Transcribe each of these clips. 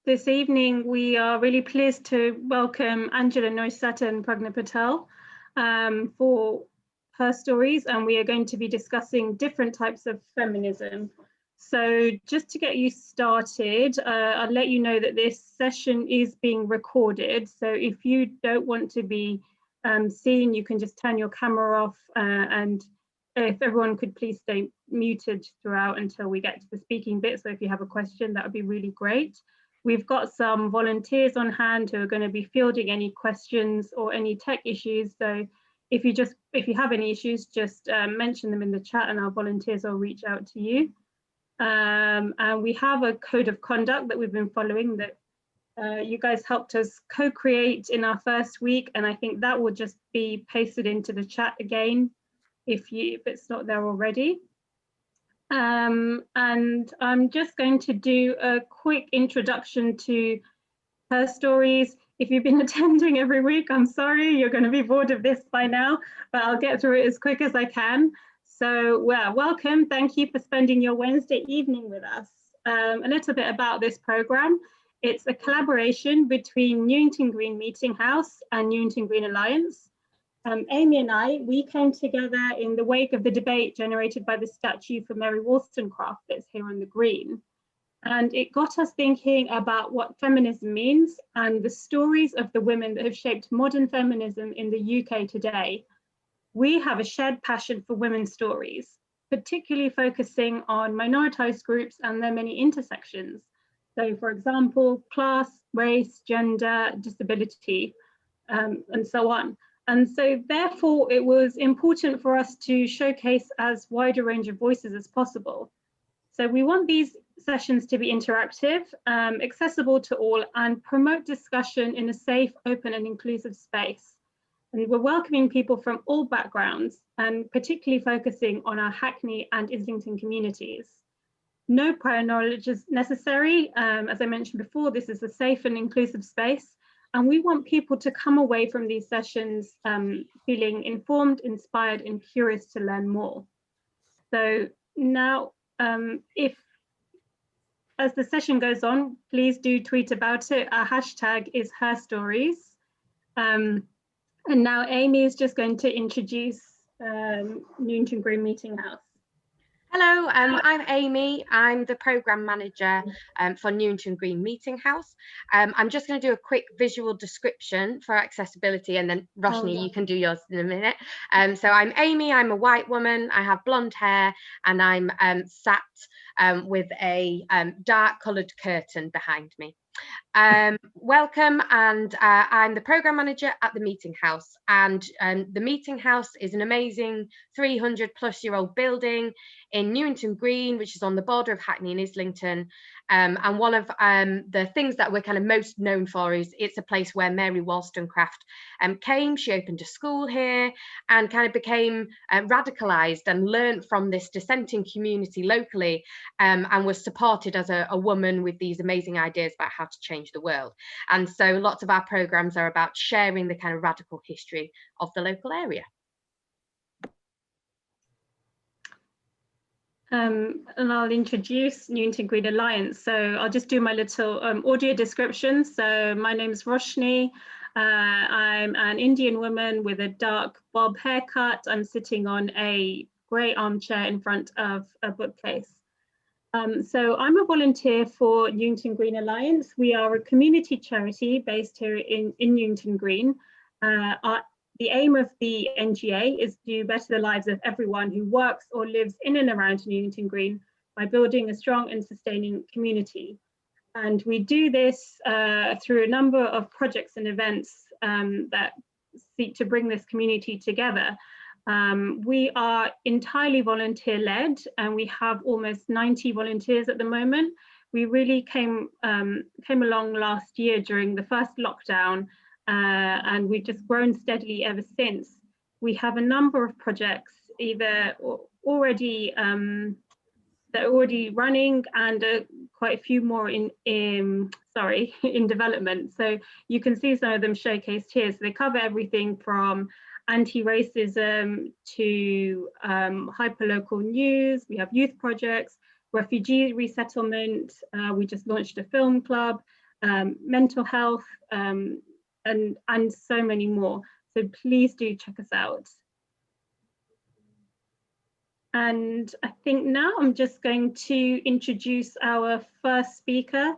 This evening, we are really pleased to welcome Angela Noisetta and Pragna Patel for her stories, and we are going to be discussing different types of feminism. So just to get you started, I'll let you know that this session is being recorded. So if you don't want to be seen, you can just turn your camera off, and if everyone could please stay muted throughout until we get to the speaking bit. So if you have a question, that would be really great. We've got some volunteers on hand who are going to be fielding any questions or any tech issues. So if you have any issues, just mention them in the chat and our volunteers will reach out to you. And we have a code of conduct that we've been following that you guys helped us co-create in our first week, and I think that will just be pasted into the chat again if it's not there already. And I'm just going to do a quick introduction to her stories. If you've been attending every week, I'm sorry, you're going to be bored of this by now, but I'll get through it as quick as I can. So, well, welcome. Thank you for spending your Wednesday evening with us. A little bit about this program. It's a collaboration between Newington Green Meeting House and Newington Green Alliance. Amy and we came together in the wake of the debate generated by the statue for Mary Wollstonecraft that's here on the Green. And it got us thinking about what feminism means and the stories of the women that have shaped modern feminism in the UK today. We have a shared passion for women's stories, particularly focusing on minoritized groups and their many intersections. So for example, class, race, gender, disability, and so on. And so therefore, it was important for us to showcase as wide a range of voices as possible. So we want these sessions to be interactive, accessible to all, and promote discussion in a safe, open, and inclusive space. And we're welcoming people from all backgrounds, and particularly focusing on our Hackney and Islington communities. No prior knowledge is necessary. As I mentioned before, this is a safe and inclusive space. And we want people to come away from these sessions feeling informed, inspired, and curious to learn more. So now, as the session goes on, please do tweet about it. Our hashtag is #HerStories. And now Amy is just going to introduce Newington Green Meeting House. Hello, I'm Amy. I'm the programme manager for Newington Green Meeting House. I'm just going to do a quick visual description for accessibility, and then Roshni, you can do yours in a minute. So I'm Amy, I'm a white woman, I have blonde hair, and I'm sat with a dark coloured curtain behind me. Welcome, and I'm the programme manager at the Meeting House, and the Meeting House is an amazing 300-plus-year-old building in Newington Green, which is on the border of Hackney and Islington. And one of the things that we're kind of most known for is it's a place where Mary Wollstonecraft came. She opened a school here and kind of became radicalised and learnt from this dissenting community locally, and was supported as a woman with these amazing ideas about how to change the world. And so lots of our programmes are about sharing the kind of radical history of the local area. And I'll introduce Newington Green Alliance. So I'll just do my little audio description. So my name is Roshni. I'm an Indian woman with a dark bob haircut. I'm sitting on a grey armchair in front of a bookcase. So I'm a volunteer for Newington Green Alliance. We are a community charity based here in Newington Green. The aim of the NGA is to better the lives of everyone who works or lives in and around Newington Green by building a strong and sustaining community. And we do this through a number of projects and events that seek to bring this community together. We are entirely volunteer-led, and we have almost 90 volunteers at the moment. We really came along last year during the first lockdown, and we've just grown steadily ever since. We have a number of projects either already that are already running, and quite a few more in development. So you can see some of them showcased here. So they cover everything from anti-racism to hyperlocal news. We have youth projects, refugee resettlement. We just launched a film club. mental health, and so many more. So please do check us out. And I think now I'm just going to introduce our first speaker.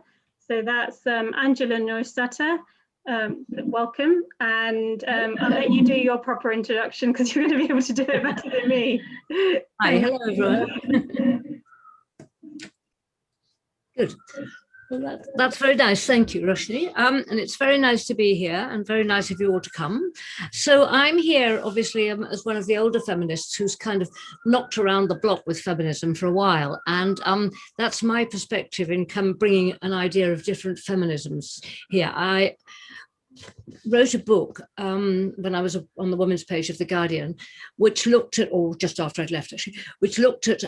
So that's Angela Neutstatter. Welcome, and I'll let you do your proper introduction because you're going to be able to do it better than me. Hi, hello everyone. Good. Well, that's very nice. Thank you, Roshni. And it's very nice to be here and very nice of you all to come. So I'm here, obviously, as one of the older feminists who's kind of knocked around the block with feminism for a while. And that's my perspective in bringing an idea of different feminisms here. I wrote a book when I was on the women's page of The Guardian, which looked at, or just after I'd left actually, which looked at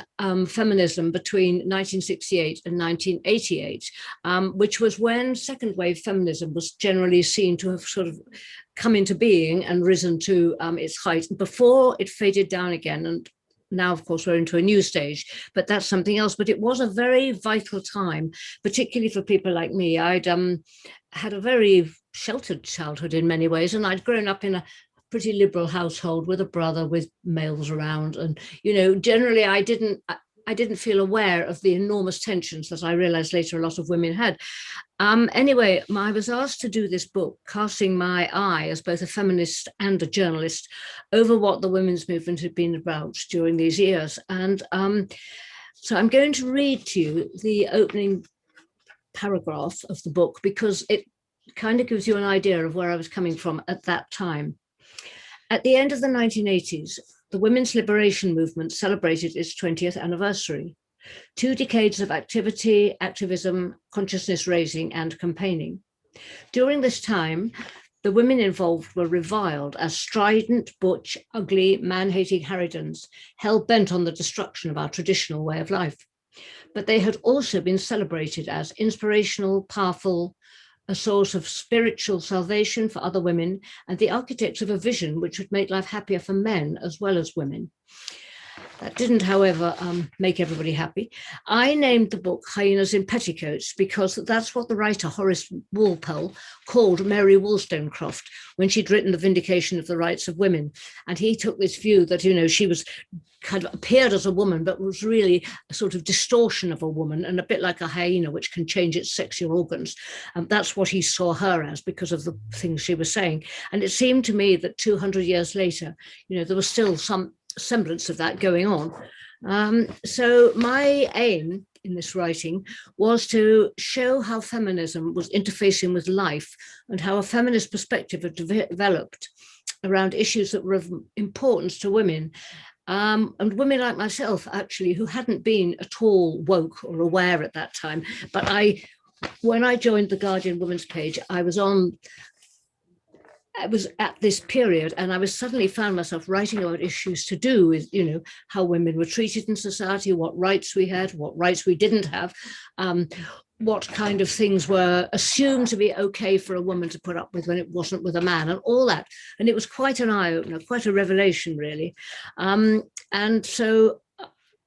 feminism between 1968 and 1988, which was when second wave feminism was generally seen to have sort of come into being and risen to its height before it faded down again. And now, of course, we're into a new stage, but that's something else. But it was a very vital time, particularly for people like me. I'd had a very sheltered childhood in many ways, and I'd grown up in a pretty liberal household with a brother, with males around, and generally I didn't feel aware of the enormous tensions that I realized later a lot of women had. Anyway, I was asked to do this book, casting my eye as both a feminist and a journalist over what the women's movement had been about during these years. And so I'm going to read to you the opening paragraph of the book because it kind of gives you an idea of where I was coming from at that time. At the end of the 1980s, the women's liberation movement celebrated its 20th anniversary. 2 decades of activity, activism, consciousness raising, and campaigning. During this time, the women involved were reviled as strident, butch, ugly, man-hating harridans, hell-bent on the destruction of our traditional way of life. But they had also been celebrated as inspirational, powerful, a source of spiritual salvation for other women, and the architects of a vision which would make life happier for men as well as women. That didn't, however, make everybody happy. I named the book Hyenas in Petticoats because that's what the writer Horace Walpole called Mary Wollstonecraft when she'd written The Vindication of the Rights of Women. And he took this view that, she was kind of appeared as a woman, but was really a sort of distortion of a woman, and a bit like a hyena, which can change its sexual organs. And that's what he saw her as because of the things she was saying. And it seemed to me that 200 years later, there was still some semblance of that going on. So my aim in this writing was to show how feminism was interfacing with life and how a feminist perspective had developed around issues that were of importance to women. And women like myself, actually, who hadn't been at all woke or aware at that time. But when I joined the Guardian Women's page, I was at this period, and I was suddenly found myself writing about issues to do with, how women were treated in society, what rights we had, what rights we didn't have, what kind of things were assumed to be okay for a woman to put up with when it wasn't with a man, and all that. And it was quite an eye-opener, quite a revelation, really. And so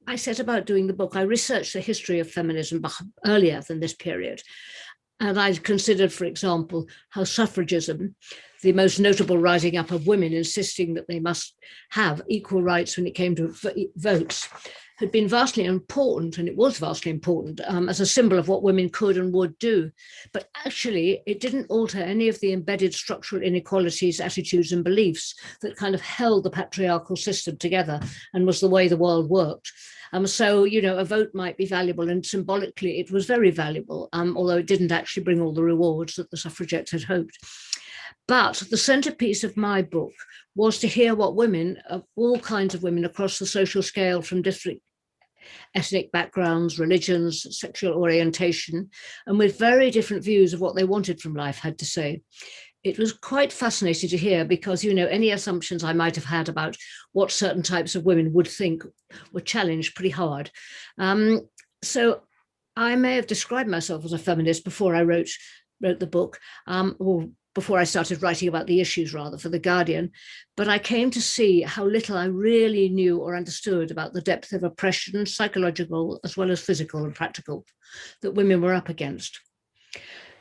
I set about doing the book. I researched the history of feminism earlier than this period. And I considered, for example, how suffragism, the most notable rising up of women insisting that they must have equal rights when it came to votes, had been vastly important, and it was vastly important as a symbol of what women could and would do. But actually, it didn't alter any of the embedded structural inequalities, attitudes, and beliefs that kind of held the patriarchal system together and was the way the world worked. So, a vote might be valuable, and symbolically it was very valuable, although it didn't actually bring all the rewards that the suffragettes had hoped. But the centerpiece of my book was to hear what women, all kinds of women across the social scale from different ethnic backgrounds, religions, sexual orientation, and with very different views of what they wanted from life had to say. It was quite fascinating to hear because, any assumptions I might have had about what certain types of women would think were challenged pretty hard. So I may have described myself as a feminist before I wrote the book, or before I started writing about the issues, rather, for The Guardian. But I came to see how little I really knew or understood about the depth of oppression, psychological as well as physical and practical, that women were up against.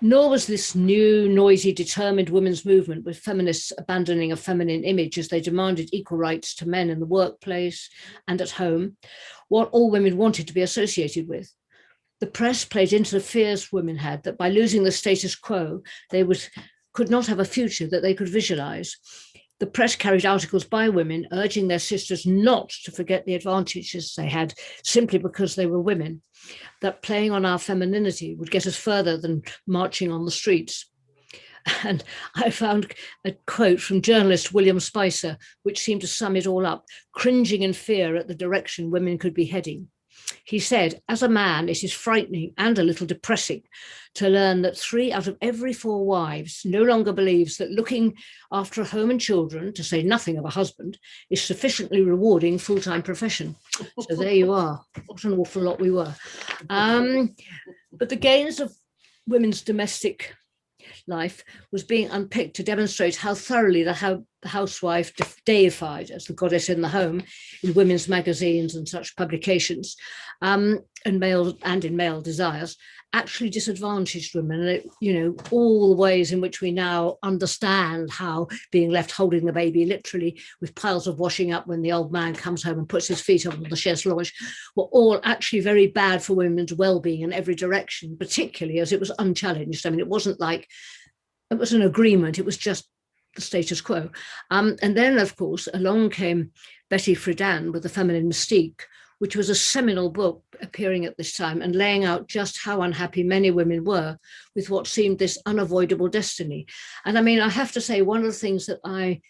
Nor was this new, noisy, determined women's movement with feminists abandoning a feminine image as they demanded equal rights to men in the workplace and at home, what all women wanted to be associated with. The press played into the fears women had that by losing the status quo, they could not have a future that they could visualize. The press carried articles by women urging their sisters not to forget the advantages they had simply because they were women, that playing on our femininity would get us further than marching on the streets. And I found a quote from journalist William Spicer, which seemed to sum it all up, cringing in fear at the direction women could be heading. He said, as a man, it is frightening and a little depressing to learn that 3 out of every 4 wives no longer believes that looking after a home and children, to say nothing of a husband, is sufficiently rewarding full-time profession. So there you are. What an awful lot we were. But the gains of women's domestic life was being unpicked to demonstrate how thoroughly the housewife, deified as the goddess in the home in women's magazines and such publications, and in male desires, actually disadvantaged women. And all the ways in which we now understand how being left holding the baby literally with piles of washing up when the old man comes home and puts his feet up on the chaise lounge were all actually very bad for women's well-being in every direction, particularly as it was unchallenged. I mean, it wasn't like it was an agreement, it was just the status quo. And then, of course, along came Betty Friedan with The Feminine Mystique, which was a seminal book appearing at this time and laying out just how unhappy many women were with what seemed this unavoidable destiny. And I mean, I have to say, one of the things that I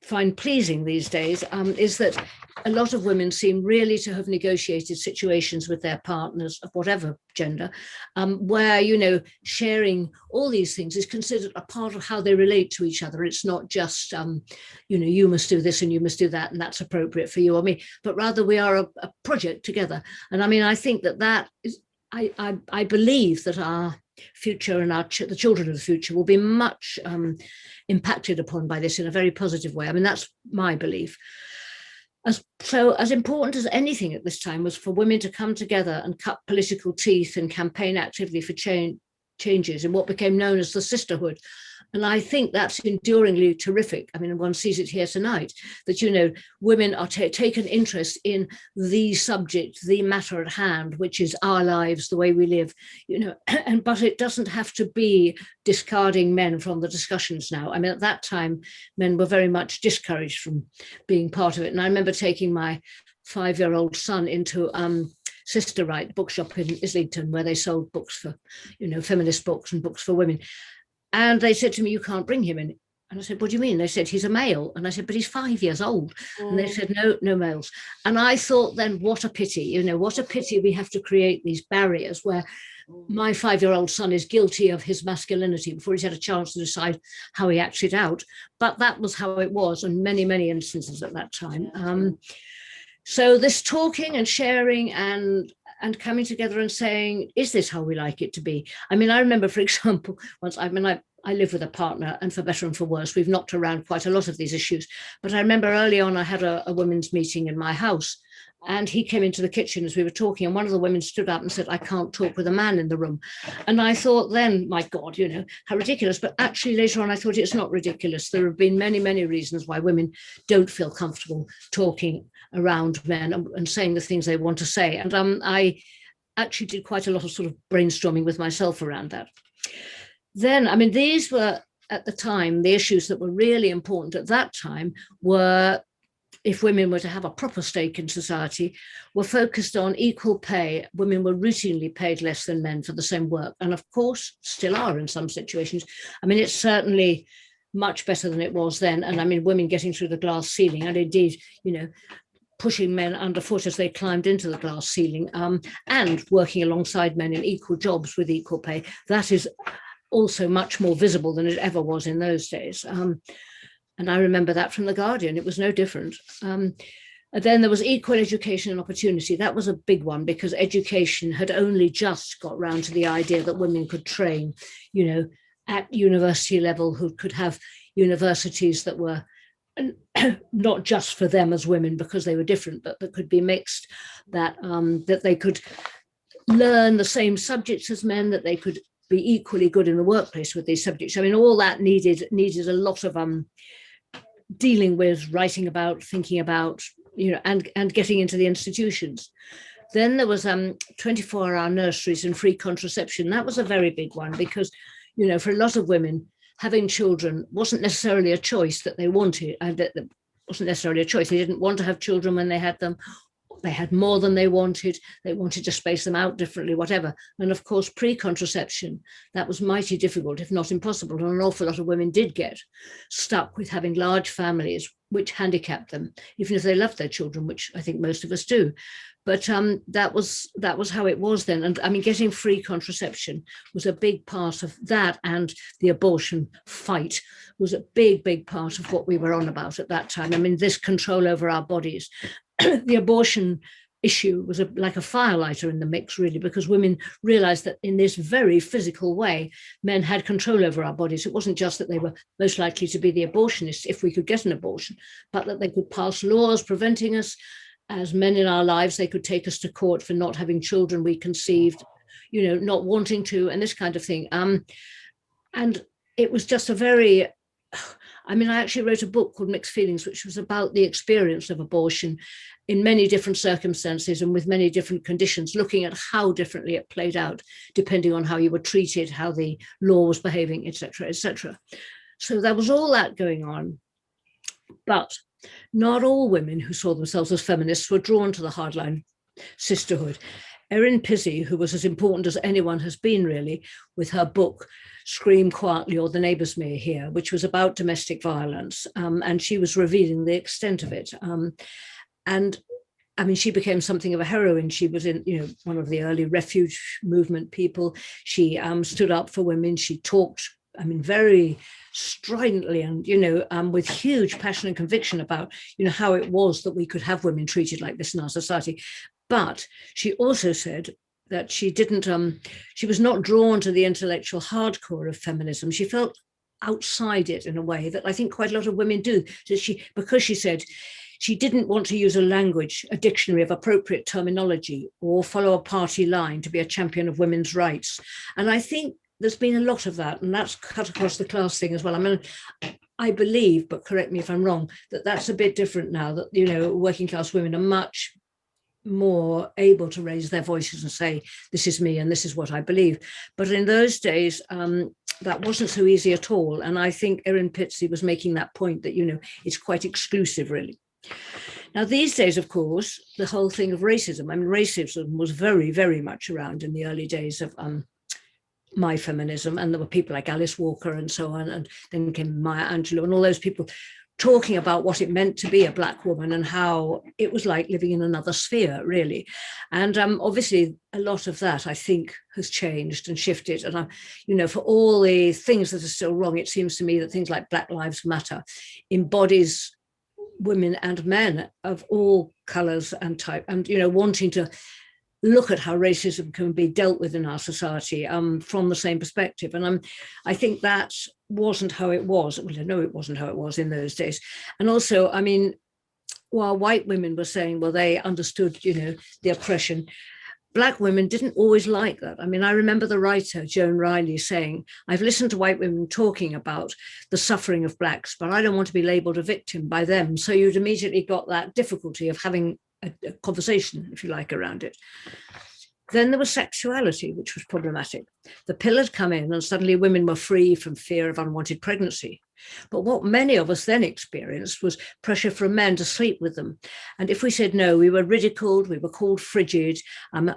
find pleasing these days is that a lot of women seem really to have negotiated situations with their partners of whatever gender, where, sharing all these things is considered a part of how they relate to each other. It's not just, you must do this and you must do that, and that's appropriate for you or me, but rather we are a project together. And I mean, I think that is, I believe that our future and the children of the future will be much impacted upon by this in a very positive way. I mean, that's my belief. As important as anything at this time was for women to come together and cut political teeth and campaign actively for changes in what became known as the sisterhood. And I think that's enduringly terrific. I mean, one sees it here tonight, that, women are taken interest in the subject, the matter at hand, which is our lives, the way we live, but it doesn't have to be discarding men from the discussions now. I mean, at that time, men were very much discouraged from being part of it. And I remember taking my 5-year-old son into Sister Right bookshop in Islington, where they sold books for, feminist books and books for women. And they said to me, you can't bring him in. And I said, what do you mean? They said, he's a male. And I said, but he's 5 years old. And they said, no males. And I thought then, what a pity, what a pity we have to create these barriers where my 5-year-old son is guilty of his masculinity before he's had a chance to decide how he acts it out. But that was how it was in many, many instances at that time. So this talking and sharing and coming together and saying, is this how we like it to be? I mean, I remember, for example, once, I live with a partner, and for better and for worse, we've knocked around quite a lot of these issues. But I remember early on, I had a women's meeting in my house, and he came into the kitchen as we were talking, and one of the women stood up and said, I can't talk with a man in the room. And I thought then, my God, how ridiculous. But actually later on, I thought it's not ridiculous. There have been many, many reasons why women don't feel comfortable talking around men and saying the things they want to say. And I actually did quite a lot of sort of brainstorming with myself around that. Then, I mean, these were at the time, the issues that were really important at that time were, if women were to have a proper stake in society, were focused on equal pay. Women were routinely paid less than men for the same work. And of course, still are in some situations. I mean, it's certainly much better than it was then. And I mean, women getting through the glass ceiling and indeed, pushing men underfoot as they climbed into the glass ceiling, and working alongside men in equal jobs with equal pay. That is also much more visible than it ever was in those days. And I remember that from The Guardian. It was no different. And then there was equal education and opportunity. That was a big one because education had only just got round to the idea that women could train, at university level, who could have universities that were not just for them as women because they were different, but that could be mixed, that they could learn the same subjects as men, that they could be equally good in the workplace with these subjects. I mean, all that needed a lot of dealing with, writing about, thinking about, and getting into the institutions. Then there was 24-hour nurseries and free contraception. That was a very big one because, for a lot of women, having children wasn't necessarily a choice that they wanted. That wasn't necessarily a choice. They didn't want to have children when they had them. They had more than they wanted. They wanted to space them out differently, whatever. And of course, pre-contraception, that was mighty difficult, if not impossible. And an awful lot of women did get stuck with having large families, which handicapped them, even if they loved their children, which I think most of us do. But that was how it was then. And I mean, getting free contraception was a big part of that, and the abortion fight was a big, big part of what we were on about at that time. I mean, this control over our bodies. The abortion issue was like a firelighter in the mix, really, because women realized that in this very physical way, men had control over our bodies. It wasn't just that they were most likely to be the abortionists if we could get an abortion, but that they could pass laws preventing us as men in our lives. They could take us to court for not having children we conceived, not wanting to, and this kind of thing. And it was just I actually wrote a book called Mixed Feelings, which was about the experience of abortion in many different circumstances and with many different conditions, looking at how differently it played out, depending on how you were treated, how the law was behaving, etc., etc. So there was all that going on. But not all women who saw themselves as feminists were drawn to the hardline sisterhood. Erin Pizzi, who was as important as anyone has been, really, with her book, Scream Quietly or The Neighbours May Hear, which was about domestic violence. And she was revealing the extent of it. And I mean, she became something of a heroine. She was in, one of the early refuge movement people. She stood up for women. She talked, very stridently and, with huge passion and conviction about, how it was that we could have women treated like this in our society. But she also said that she was not drawn to the intellectual hardcore of feminism. She felt outside it in a way that I think quite a lot of women do. Because she said she didn't want to use a dictionary of appropriate terminology or follow a party line to be a champion of women's rights. And I think there's been a lot of that, and that's cut across the class thing as well. I mean, I believe, but correct me if I'm wrong, that that's a bit different now, that, working class women are much more able to raise their voices and say, this is me and this is what I believe. But in those days, that wasn't so easy at all. And I think Erin Pizzi was making that point that, it's quite exclusive, really. Now, these days, of course, the whole thing of racism, racism was very, very much around in the early days of my feminism. And there were people like Alice Walker and so on. And then came Maya Angelou and all those people talking about what it meant to be a Black woman and how it was like living in another sphere, really. And obviously, a lot of that, I think, has changed and shifted. And, for all the things that are still wrong, it seems to me that things like Black Lives Matter embodies women and men of all colours and type, and, wanting to look at how racism can be dealt with in our society from the same perspective. And I think that wasn't how it was. Well, I know it wasn't how it was in those days. And also, while white women were saying, well, they understood, the oppression, Black women didn't always like that. I remember the writer, Joan Riley, saying, I've listened to white women talking about the suffering of Blacks, but I don't want to be labelled a victim by them. So you'd immediately got that difficulty of having a conversation, if you like, around it. Then there was sexuality, which was problematic. The pill had come in and suddenly women were free from fear of unwanted pregnancy. But what many of us then experienced was pressure from men to sleep with them. And if we said no, we were ridiculed, we were called frigid.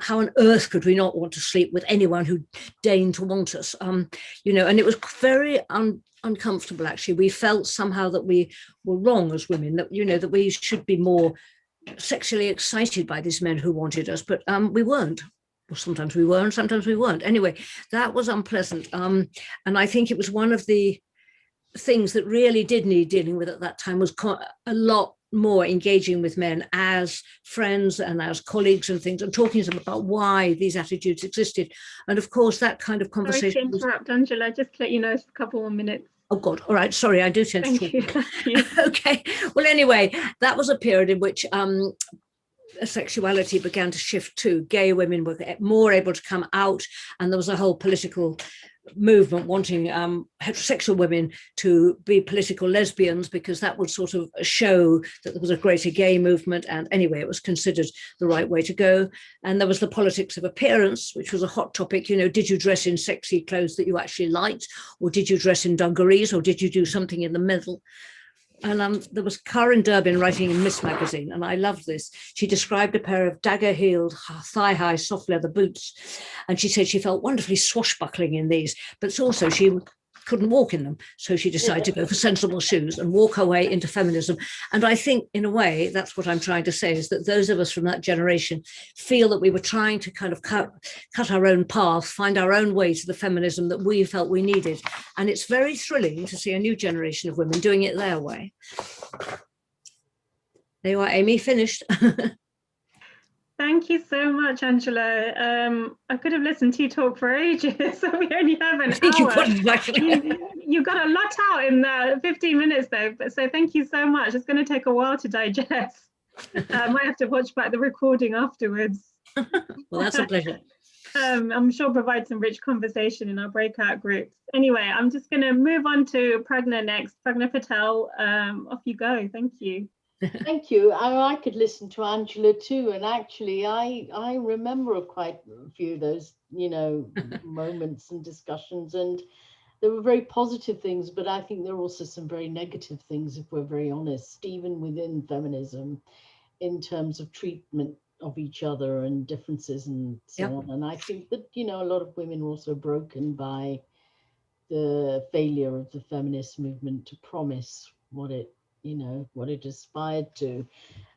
How on earth could we not want to sleep with anyone who deigned to want us? And it was very uncomfortable, actually. We felt somehow that we were wrong as women, that, that we should be more sexually excited by these men who wanted us, but we weren't. Well, sometimes we were and sometimes we weren't. Anyway, that was unpleasant. And I think it was one of the things that really did need dealing with at that time, was a lot more engaging with men as friends and as colleagues and things, and talking to them about why these attitudes existed. And of course, that kind of conversation. Sorry to interrupt, Angela, just to let you know, it's a couple more minutes. Oh, God. All right. Sorry, I do tend to talk. Thank you. Okay. Well, anyway, that was a period in which sexuality began to shift too. Gay women were more able to come out, and there was a whole political movement wanting heterosexual women to be political lesbians, because that would sort of show that there was a greater gay movement. And anyway, it was considered the right way to go. And there was the politics of appearance, which was a hot topic. You know, did you dress in sexy clothes that you actually liked, or did you dress in dungarees, or did you do something in the middle? And there was Karen Durbin writing in Miss Magazine, and I loved this. She described a pair of dagger-heeled, thigh-high, soft leather boots, and she said she felt wonderfully swashbuckling in these, but also she couldn't walk in them. So she decided to go for sensible shoes and walk her way into feminism. And I think, in a way, that's what I'm trying to say, is that those of us from that generation feel that we were trying to kind of cut our own path, find our own way to the feminism that we felt we needed. And it's very thrilling to see a new generation of women doing it their way. There you are, Amy, finished. Thank you so much, Angela. I could have listened to you talk for ages, so we only have an hour. You got a lot out in 15 minutes though, so thank you so much. It's going to take a while to digest. I might have to watch back the recording afterwards. Well, that's a pleasure. I'm sure provide some rich conversation in our breakout groups. Anyway, I'm just going to move on to Pragna next. Pragna Patel, off you go. Thank you. Thank you. I could listen to Angela too, and actually I remember quite a few of those, you know, moments and discussions, and there were very positive things, but I think there are also some very negative things, if we're very honest, even within feminism, in terms of treatment of each other and differences and so on. And I think that, you know, a lot of women were also broken by the failure of the feminist movement to promise what it, you know, what it aspired to.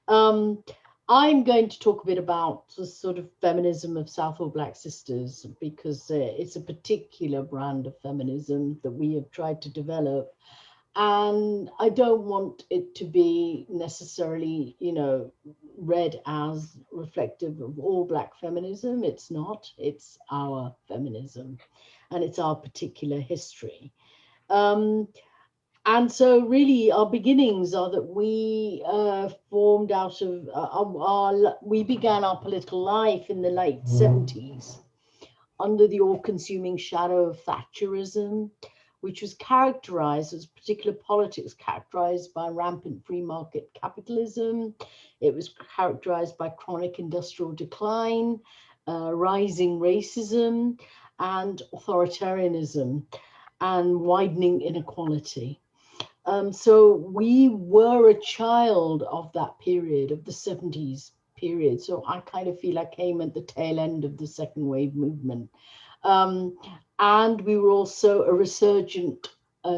I'm going to talk a bit about the sort of feminism of Southall Black Sisters, because it's a particular brand of feminism that we have tried to develop. And I don't want it to be necessarily, you know, read as reflective of all Black feminism. It's not. It's our feminism, and it's our particular history. And so really our beginnings are that we formed out of, we began our political life in the late 70s under the all-consuming shadow of Thatcherism, which was characterized as particular politics characterized by rampant free market capitalism. It was characterized by chronic industrial decline, rising racism, and authoritarianism, and widening inequality. So we were a child of that period, of the 70s period. So I kind of feel I came at the tail end of the second wave movement. And we were also a resurgent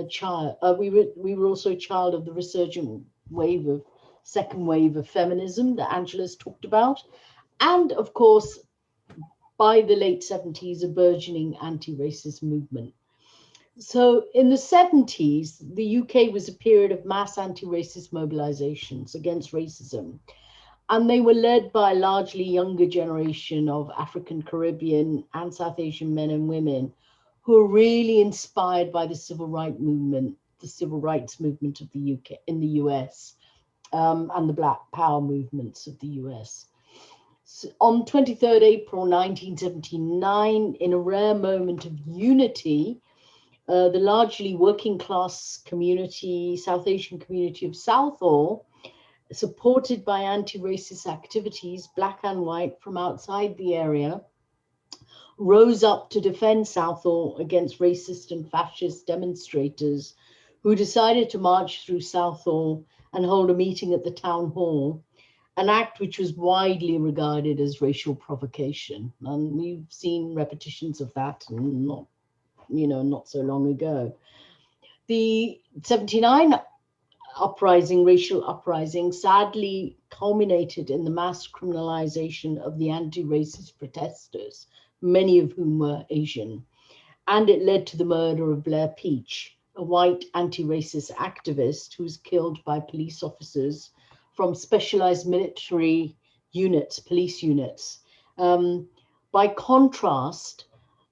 child. We were also a child of the resurgent wave of second wave of feminism that Angela's talked about. And of course, by the late 70s, a burgeoning anti-racist movement. So in the 70s, the UK was a period of mass anti-racist mobilizations against racism. And they were led by a largely younger generation of African, Caribbean, and South Asian men and women who were really inspired by the civil rights movement of the UK in the US, and the Black Power movements of the US. So on 23rd April 1979, in a rare moment of unity, the largely working class community, South Asian community of Southall, supported by anti-racist activities, Black and white from outside the area, rose up to defend Southall against racist and fascist demonstrators who decided to march through Southall and hold a meeting at the town hall, an act which was widely regarded as racial provocation. And we've seen repetitions of that, and not so long ago. The 79 uprising, racial uprising, sadly culminated in the mass criminalization of the anti-racist protesters, many of whom were Asian. And it led to the murder of Blair Peach, a white anti-racist activist who was killed by police officers from specialized military units, police units. By contrast,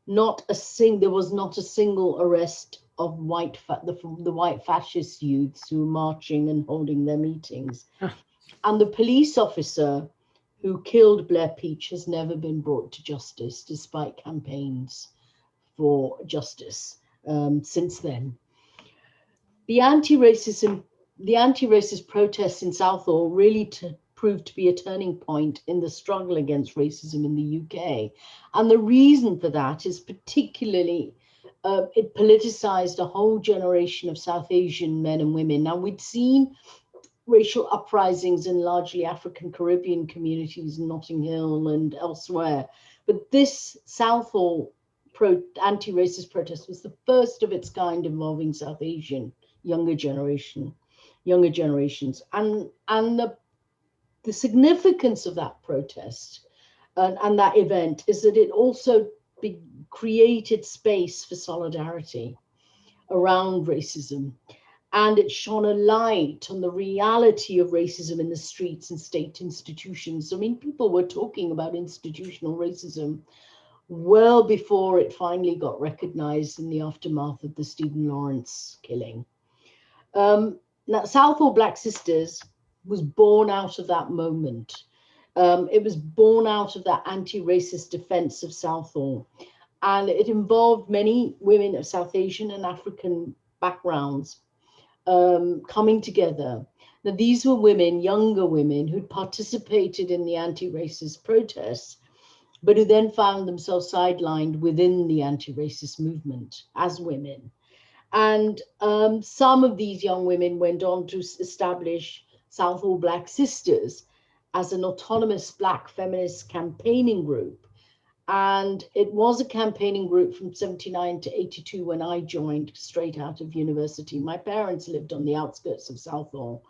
there was not a single arrest of the white fascist youths who were marching and holding their meetings. And the police officer who killed Blair Peach has never been brought to justice, despite campaigns for justice since then. The anti-racist protests in Southall really proved to be a turning point in the struggle against racism in the UK. And the reason for that is particularly it politicized a whole generation of South Asian men and women. Now, we'd seen racial uprisings in largely African Caribbean communities in Notting Hill and elsewhere, but this Southall anti-racist protest was the first of its kind involving South Asian younger generations. And the significance of that protest and that event is that it also created space for solidarity around racism. And it shone a light on the reality of racism in the streets and state institutions. I mean, people were talking about institutional racism well before it finally got recognized in the aftermath of the Stephen Lawrence killing. Now, Southall Black Sisters was born out of that moment. It was born out of that anti-racist defense of Southall. And it involved many women of South Asian and African backgrounds coming together. Now, these were women, younger women, who'd participated in the anti-racist protests, but who then found themselves sidelined within the anti-racist movement as women. And some of these young women went on to establish Southall Black Sisters as an autonomous Black feminist campaigning group. And it was a campaigning group from 79 to 82 when I joined straight out of university. My parents lived on the outskirts of Southall.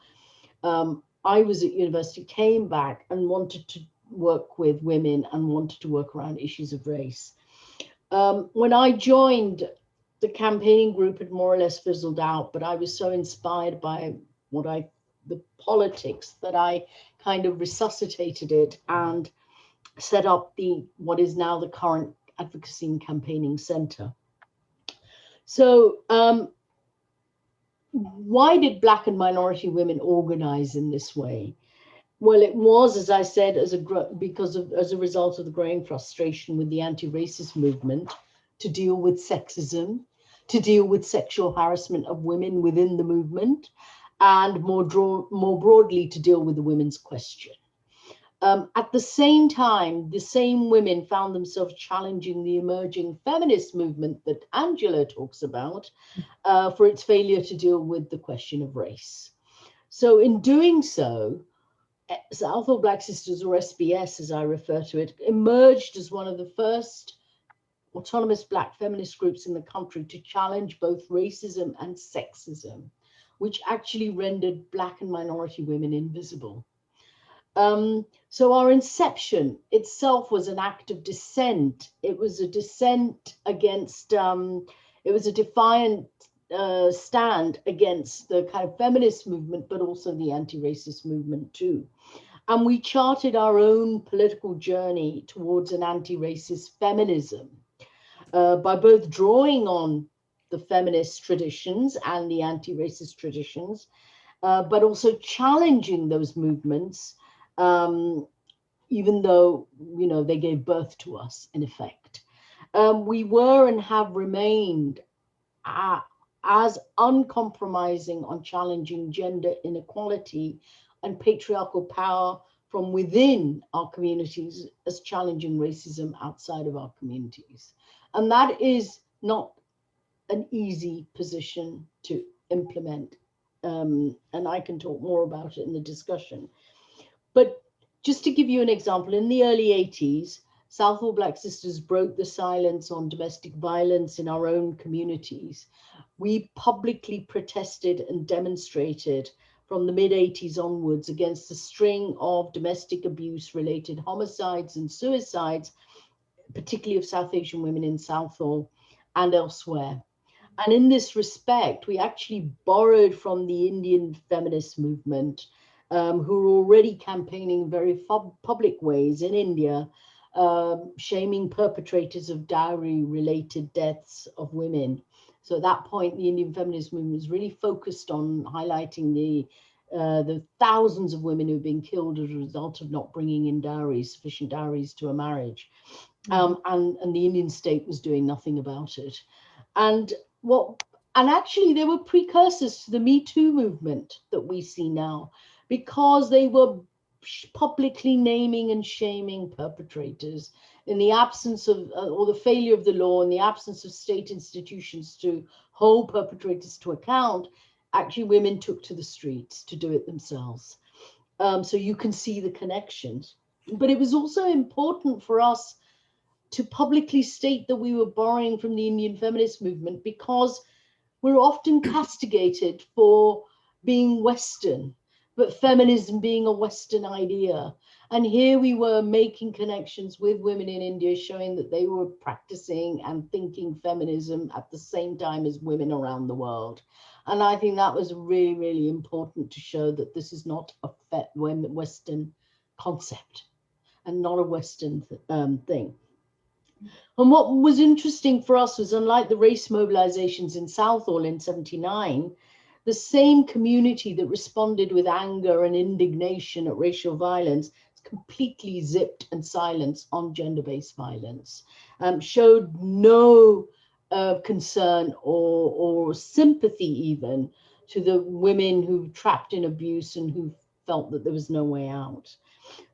I was at university, came back and wanted to work with women and wanted to work around issues of race. When I joined, the campaigning group had more or less fizzled out, but I was so inspired by the politics that I kind of resuscitated it and set up what is now the current Advocacy and Campaigning Center. So why did Black and minority women organize in this way? Well, it was, as I said, as a result of the growing frustration with the anti-racist movement to deal with sexism, to deal with sexual harassment of women within the movement, and more broadly to deal with the women's question. At the same time, the same women found themselves challenging the emerging feminist movement that Angela talks about for its failure to deal with the question of race. So in doing so, Southall Black Sisters, or SBS as I refer to it, emerged as one of the first autonomous Black feminist groups in the country to challenge both racism and sexism, which actually rendered Black and minority women invisible. So our inception itself was an act of dissent. It was a dissent against, it was a defiant stand against the kind of feminist movement, but also the anti-racist movement too. And we charted our own political journey towards an anti-racist feminism by both drawing on the feminist traditions and the anti-racist traditions, but also challenging those movements, even though, you know, they gave birth to us in effect. We were and have remained as uncompromising on challenging gender inequality and patriarchal power from within our communities as challenging racism outside of our communities. And that is not an easy position to implement. And I can talk more about it in the discussion. But just to give you an example, in the early 80s, Southall Black Sisters broke the silence on domestic violence in our own communities. We publicly protested and demonstrated from the mid-80s onwards against a string of domestic abuse-related homicides and suicides, particularly of South Asian women in Southall and elsewhere. And in this respect, we actually borrowed from the Indian feminist movement, who were already campaigning in very public ways in India, shaming perpetrators of dowry-related deaths of women. So at that point, the Indian feminist movement was really focused on highlighting the the thousands of women who've been killed as a result of not bringing in sufficient dowries to a marriage. And the Indian state was doing nothing about it. And actually they were precursors to the Me Too movement that we see now, because they were publicly naming and shaming perpetrators in the absence of, or the failure of the law, in the absence of state institutions to hold perpetrators to account. Actually, women took to the streets to do it themselves. So you can see the connections. But it was also important for us to publicly state that we were borrowing from the Indian feminist movement, because we're often castigated for being Western, but feminism being a Western idea. And here we were making connections with women in India, showing that they were practicing and thinking feminism at the same time as women around the world. And I think that was really, really important to show that this is not a Western concept and not a Western thing. And what was interesting for us was, unlike the race mobilizations in Southall in '79, the same community that responded with anger and indignation at racial violence completely zipped and silenced on gender-based violence, showed no concern or sympathy even to the women who were trapped in abuse and who felt that there was no way out.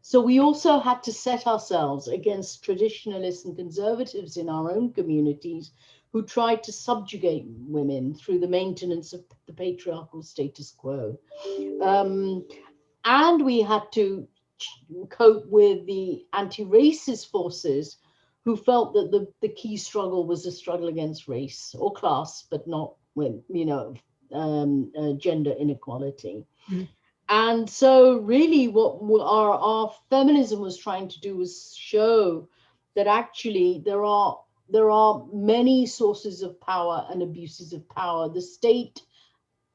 So we also had to set ourselves against traditionalists and conservatives in our own communities who tried to subjugate women through the maintenance of the patriarchal status quo. And we had to cope with the anti-racist forces who felt that the key struggle was a struggle against race or class, but not with, gender inequality. Mm-hmm. And so really what our feminism was trying to do was show that actually there are many sources of power and abuses of power. The state,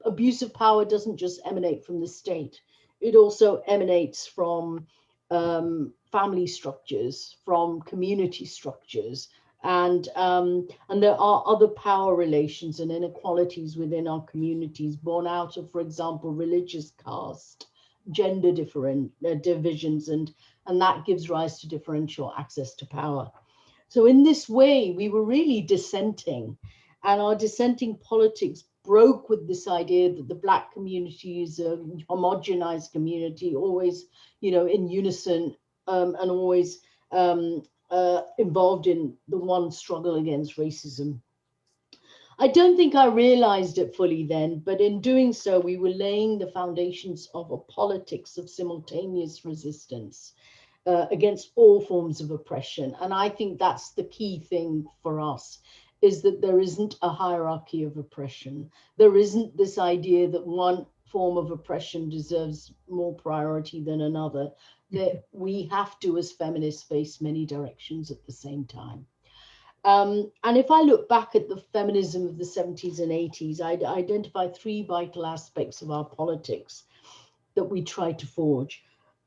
abuse of power doesn't just emanate from the state. It also emanates from family structures, from community structures, and there are other power relations and inequalities within our communities born out of, for example, religious caste, gender divisions, and that gives rise to differential access to power. So in this way, we were really dissenting, and our dissenting politics broke with this idea that the Black community is a homogenized community, always, in unison, and always involved in the one struggle against racism. I don't think I realized it fully then, but in doing so, we were laying the foundations of a politics of simultaneous resistance against all forms of oppression. And I think that's the key thing for us, is that there isn't a hierarchy of oppression. There isn't this idea that one form of oppression deserves more priority than another, that we have to, as feminists, face many directions at the same time. And if I look back at the feminism of the 70s and 80s, I'd identify three vital aspects of our politics that we tried to forge.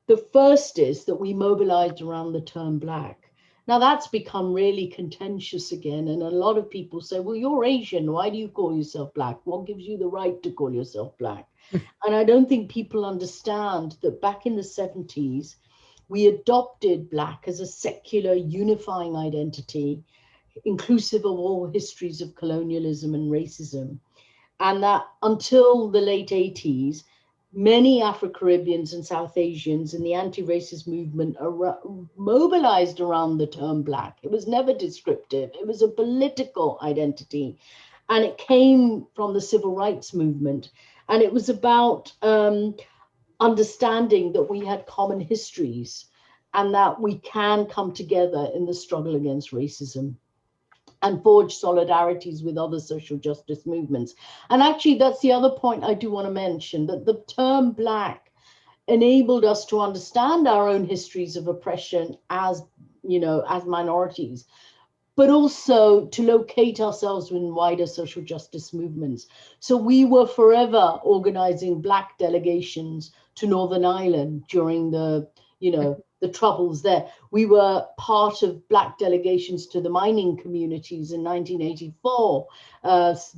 The first is that we mobilized around the term Black. Now that's become really contentious again. And a lot of people say, well, you're Asian. Why do you call yourself Black? What gives you the right to call yourself Black? And I don't think people understand that back in the 70s, we adopted Black as a secular unifying identity, inclusive of all histories of colonialism and racism. And that until the late 80s, many Afro-Caribbeans and South Asians in the anti-racist movement are mobilized around the term Black. It was never descriptive. It was a political identity. And it came from the civil rights movement. And it was about understanding that we had common histories and that we can come together in the struggle against racism and forge solidarities with other social justice movements. And actually, that's the other point I do want to mention, that the term Black enabled us to understand our own histories of oppression as, as minorities, but also to locate ourselves in wider social justice movements. So we were forever organizing Black delegations to Northern Ireland during the the troubles there. We were part of Black delegations to the mining communities in 1984,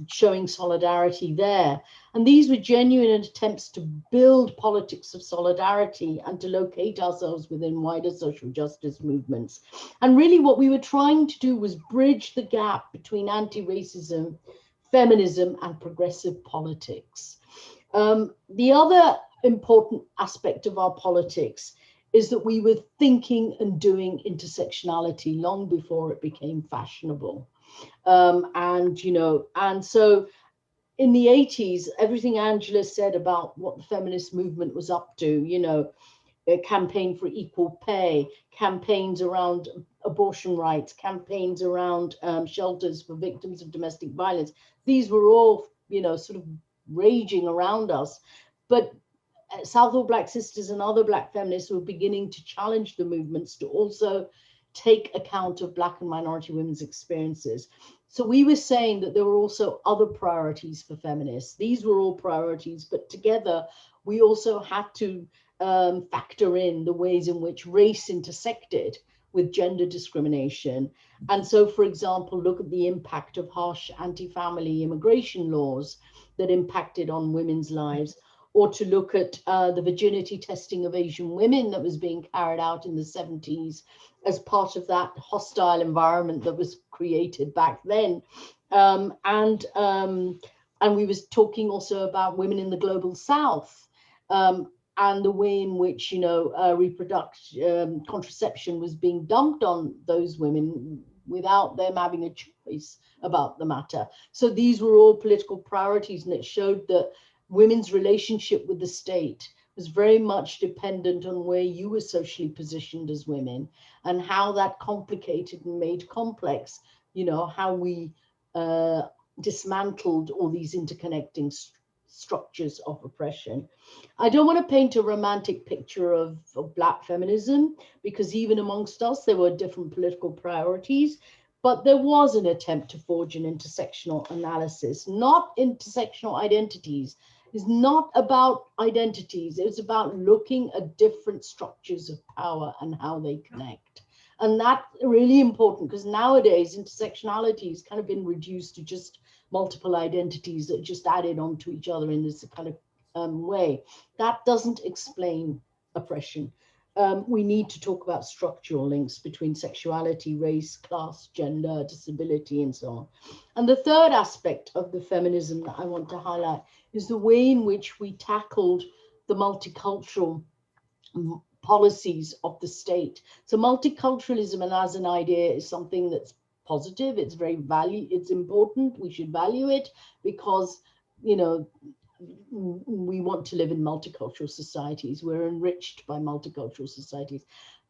showing solidarity there. And these were genuine attempts to build politics of solidarity and to locate ourselves within wider social justice movements. And really what we were trying to do was bridge the gap between anti-racism, feminism, and progressive politics. The other important aspect of our politics is that we were thinking and doing intersectionality long before it became fashionable. And so in the 80s, everything Angela said about what the feminist movement was up to, a campaign for equal pay, campaigns around abortion rights, campaigns around shelters for victims of domestic violence. These were all, sort of raging around us. But Southall Black Sisters and other Black feminists were beginning to challenge the movements to also take account of Black and minority women's experiences. So we were saying that there were also other priorities for feminists. These were all priorities, but together we also had to factor in the ways in which race intersected with gender discrimination. And so, for example, look at the impact of harsh anti-family immigration laws that impacted on women's lives, or to look at the virginity testing of Asian women that was being carried out in the 70s as part of that hostile environment that was created back then. And we was talking also about women in the global South, and the way in which, contraception was being dumped on those women without them having a choice about the matter. So these were all political priorities, and it showed that women's relationship with the state was very much dependent on where you were socially positioned as women, and how that complicated and made complex, how we dismantled all these interconnecting structures of oppression. I don't want to paint a romantic picture of Black feminism, because even amongst us, there were different political priorities, but there was an attempt to forge an intersectional analysis, not intersectional identities. It's not about identities. It's about looking at different structures of power and how they connect. And that's really important, because nowadays intersectionality has kind of been reduced to just multiple identities that just added onto each other in this kind of way. That doesn't explain oppression. We need to talk about structural links between sexuality, race, class, gender, disability, and so on. And the third aspect of the feminism that I want to highlight is the way in which we tackled the multicultural policies of the state. So multiculturalism, and as an idea, is something that's positive. It's it's important. We should value it, because, we want to live in multicultural societies. We're enriched by multicultural societies.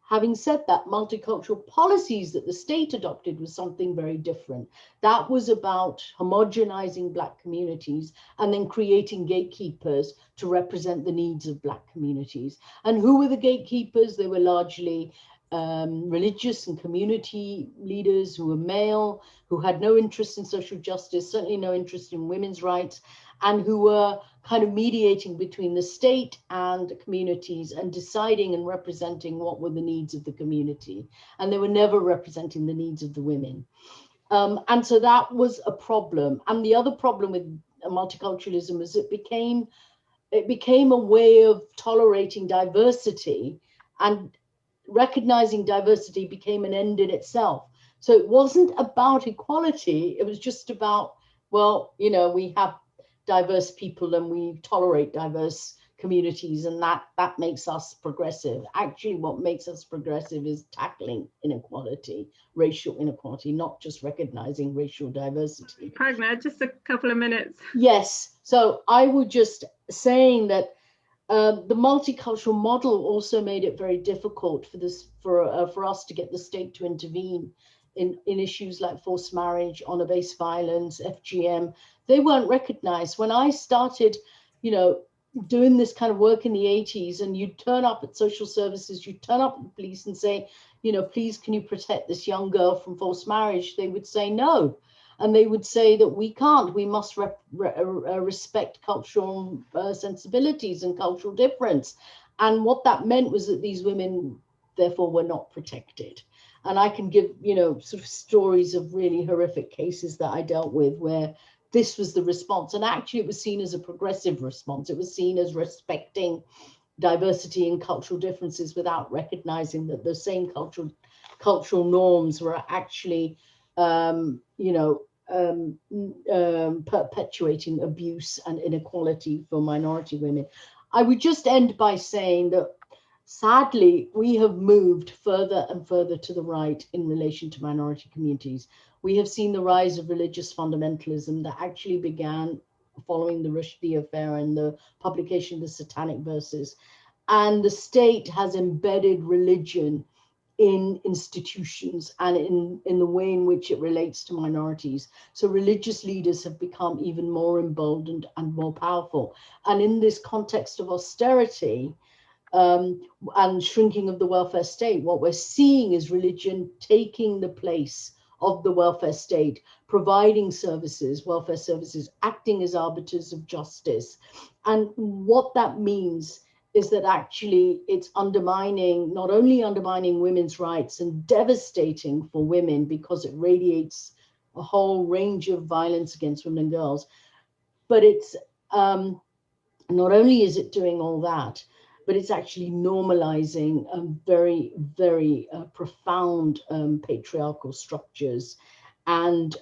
Having said that, multicultural policies that the state adopted was something very different. That was about homogenizing Black communities and then creating gatekeepers to represent the needs of Black communities. And who were the gatekeepers? They were largely religious and community leaders who were male, who had no interest in social justice, certainly no interest in women's rights, and who were kind of mediating between the state and communities and deciding and representing what were the needs of the community. And they were never representing the needs of the women. And so that was a problem. And the other problem with multiculturalism is it became a way of tolerating diversity, and recognizing diversity became an end in itself. So it wasn't about equality. It was just about, we have diverse people and we tolerate diverse communities, and that makes us progressive. Actually, what makes us progressive is tackling inequality, racial inequality, not just recognizing racial diversity. Pragna, just a couple of minutes. Yes, so I would just saying that the multicultural model also made it very difficult for us to get the state to intervene in issues like forced marriage, honor-based violence, FGM. They weren't recognized. When I started, doing this kind of work in the 80s, and you'd turn up at social services, you'd turn up at the police and say, please, can you protect this young girl from forced marriage? They would say no. And they would say that we can't, we must respect cultural sensibilities and cultural difference. And what that meant was that these women therefore were not protected. And I can give, you know, sort of stories of really horrific cases that I dealt with where this was the response. And actually it was seen as a progressive response. It was seen as respecting diversity and cultural differences without recognizing that the same cultural norms were actually, perpetuating abuse and inequality for minority women. I would just end by saying that sadly, we have moved further and further to the right in relation to minority communities. We have seen the rise of religious fundamentalism that actually began following the Rushdie affair and the publication of the Satanic Verses. And the state has embedded religion in institutions and in the way in which it relates to minorities. So religious leaders have become even more emboldened and more powerful. And in this context of austerity, and shrinking of the welfare state, what we're seeing is religion taking the place of the welfare state, providing services, welfare services, acting as arbiters of justice. And what that means is that actually it's undermining, not only undermining women's rights and devastating for women because it radiates a whole range of violence against women and girls, but it's not only is it doing all that, but it's actually normalizing very, very profound patriarchal structures and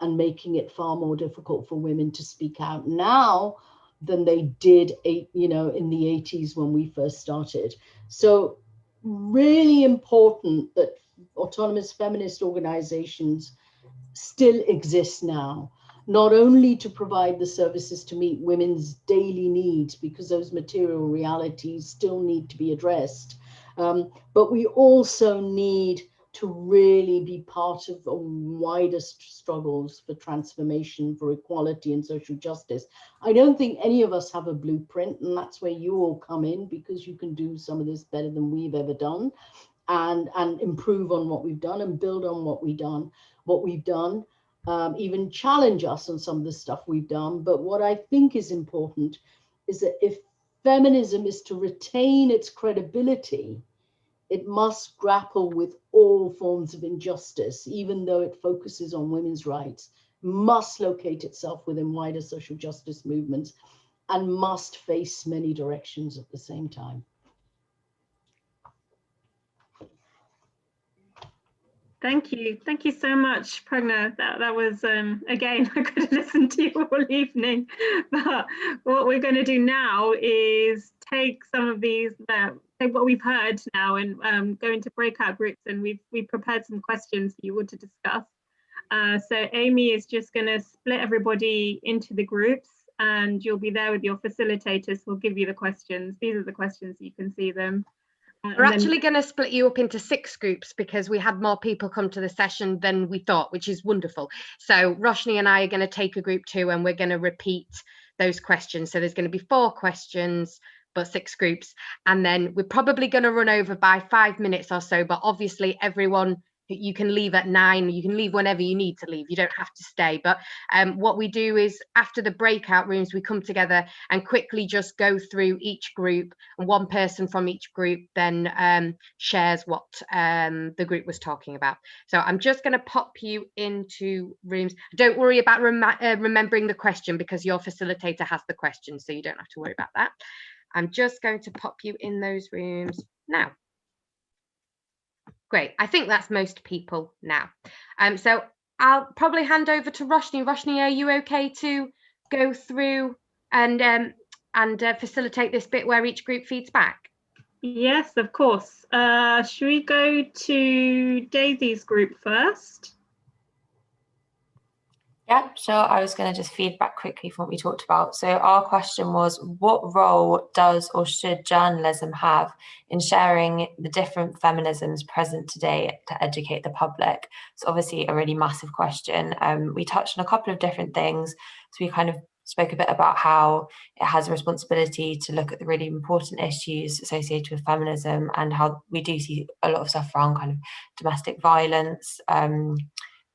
making it far more difficult for women to speak out now than they did, in the 80s when we first started. So really important that autonomous feminist organizations still exist now, not only to provide the services to meet women's daily needs, because those material realities still need to be addressed, but we also need to really be part of the wider struggles for transformation, for equality and social justice. I don't think any of us have a blueprint, and that's where you all come in, because you can do some of this better than we've ever done, and improve on what we've done and build on what we've done. Even challenge us on some of the stuff we've done. But what I think is important is that if feminism is to retain its credibility, it must grapple with all forms of injustice, even though it focuses on women's rights, must locate itself within wider social justice movements, and must face many directions at the same time. Thank you so much, Pragna. That was again, I could have listened to you all evening, but what we're going to do now is take some of these, take what we've heard now, and go into breakout groups, and we've prepared some questions for you all to discuss. So Amy is just going to split everybody into the groups, and you'll be there with your facilitators who'll give you the questions. These are the questions, you can see them. We're actually going to split you up into 6 groups because we had more people come to the session than we thought, which is wonderful. So Roshni and I are going to take a group 2, and we're going to repeat those questions. So there's going to be 4 questions, but 6 groups. And then we're probably going to run over by 5 minutes or so, but obviously everyone, you can leave at 9, you can leave whenever you need to leave, you don't have to stay. But what we do is after the breakout rooms, we come together and quickly just go through each group, and one person from each group then shares what the group was talking about. So I'm just going to pop you into rooms. Don't worry about remembering the question, because your facilitator has the question, so you don't have to worry about that. I'm just going to pop you in those rooms now. Great, I think that's most people now. So I'll probably hand over to Roshni. Roshni, are you okay to go through and facilitate this bit where each group feeds back? Yes, of course. Should we go to Daisy's group first? Yeah, sure. I was going to just feed back quickly from what we talked about. So our question was, what role does or should journalism have in sharing the different feminisms present today to educate the public? So obviously a really massive question. We touched on a couple of different things. So we kind of spoke a bit about how it has a responsibility to look at the really important issues associated with feminism, and how we do see a lot of stuff around kind of domestic violence,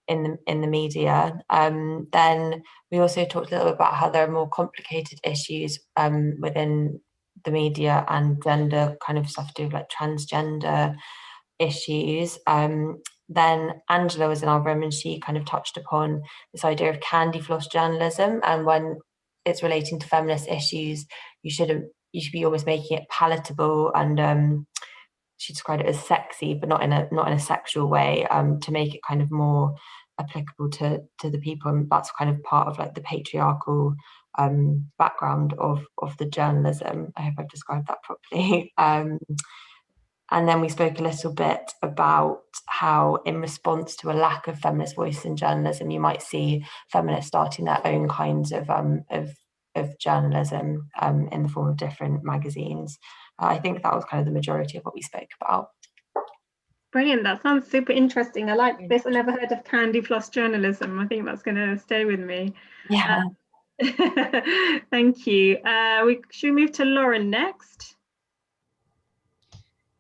in the media. Then we also talked a little bit about how there are more complicated issues within the media and gender kind of stuff to do with like transgender issues. Then Angela was in our room and she kind of touched upon this idea of candy floss journalism, and when it's relating to feminist issues, you should be almost making it palatable, and she described it as sexy, but not in a sexual way, to make it kind of more applicable to the people. And that's kind of part of like the patriarchal background of the journalism. I hope I've described that properly. And then we spoke a little bit about how, in response to a lack of feminist voice in journalism, you might see feminists starting their own kinds of journalism in the form of different magazines. I think that was kind of the majority of what we spoke about. Brilliant. That sounds super interesting. I like this. I never heard of candy floss journalism. I think that's going to stay with me. Yeah. Thank you. Should we move to Lauren next?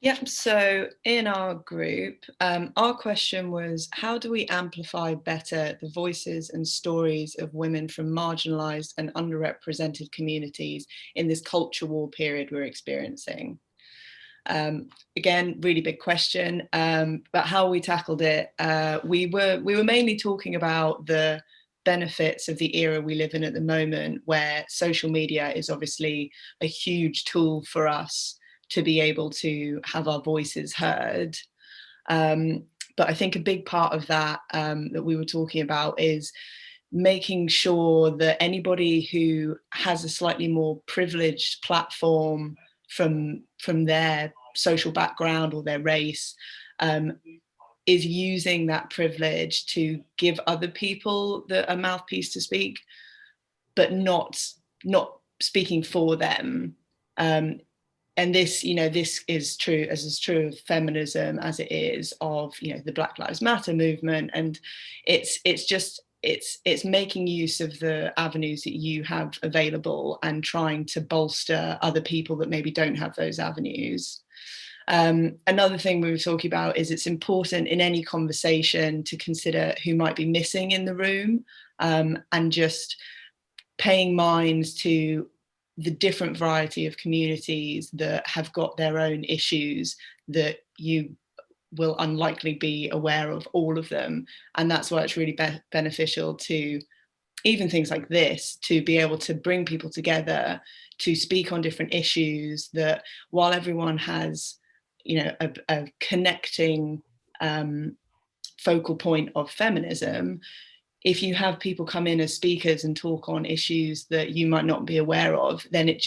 Yep, so in our group, our question was, how do we amplify better the voices and stories of women from marginalised and underrepresented communities in this culture war period we're experiencing? Again, really big question, but how we tackled it, we were mainly talking about the benefits of the era we live in at the moment, where social media is obviously a huge tool for us to be able to have our voices heard. But I think a big part of that that we were talking about is making sure that anybody who has a slightly more privileged platform from their social background or their race is using that privilege to give other people a mouthpiece to speak, but not speaking for them. And this, this is true, as is true of feminism as it is of, the Black Lives Matter movement. And it's making use of the avenues that you have available and trying to bolster other people that maybe don't have those avenues. Another thing we were talking about is it's important in any conversation to consider who might be missing in the room, and just paying minds to the different variety of communities that have got their own issues that you will unlikely be aware of all of them. And that's why it's really beneficial to even things like this, to be able to bring people together to speak on different issues, that while everyone has, a connecting focal point of feminism, if you have people come in as speakers and talk on issues that you might not be aware of, then it